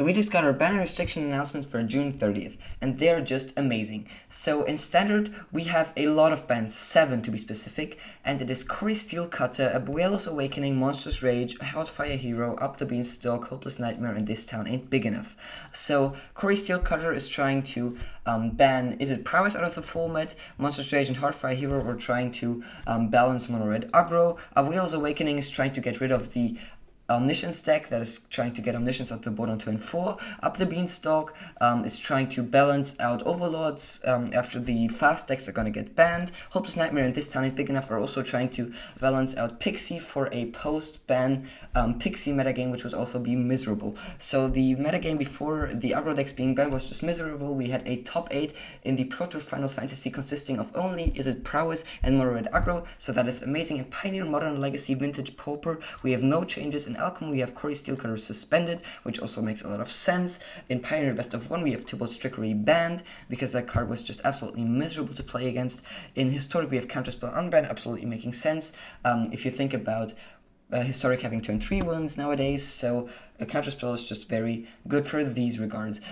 So we just got our ban and restriction announcements for June 30th, and they're just amazing. So in standard, we have a lot of bans, 7 to be specific, and it is Cory Steelcutter, Abuelo's Awakening, Monstrous Rage, Hellfire Hero, Up the Beanstalk, Hopeless Nightmare, and This Town Ain't Big Enough. So Cory Steelcutter is trying to ban Is It Prowess out of the format. Monstrous Rage and Hellfire Hero are trying to balance mono red aggro. Abuelo's Awakening is trying to get rid of the Omniscience deck that is trying to get Omniscience out the board on 2 and 4. Up the Beanstalk is trying to balance out Overlords after the fast decks are going to get banned. Hopeless Nightmare and This Town Ain't Big Enough are also trying to balance out Pixie for a post-ban Pixie metagame, which would also be miserable. So the metagame before the aggro decks being banned was just miserable. We had a top 8 in the Pro Tour Final Fantasy consisting of only Is It Prowess and Mono Red aggro, so that is amazing. In Pioneer, Modern, Legacy, Vintage, Pauper, we have no changes. In Alchemy, we have Cory Steelcutter suspended, which also makes a lot of sense. In Pioneer Best of 1, we have Tybalt's Trickery banned, because that card was just absolutely miserable to play against. In Historic, we have Counterspell unbanned, absolutely making sense. If you think about Historic having turn 3 villains nowadays, so a Counterspell is just very good for these regards.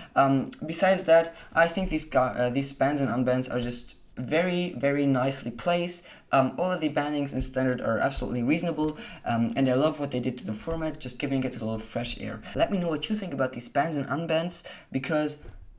Besides that, I think these bans and unbans are just very, very nicely placed. All of the bannings in standard are absolutely reasonable, and I love what they did to the format, just giving it a little fresh air. Let me know what you think about these bans and unbans, because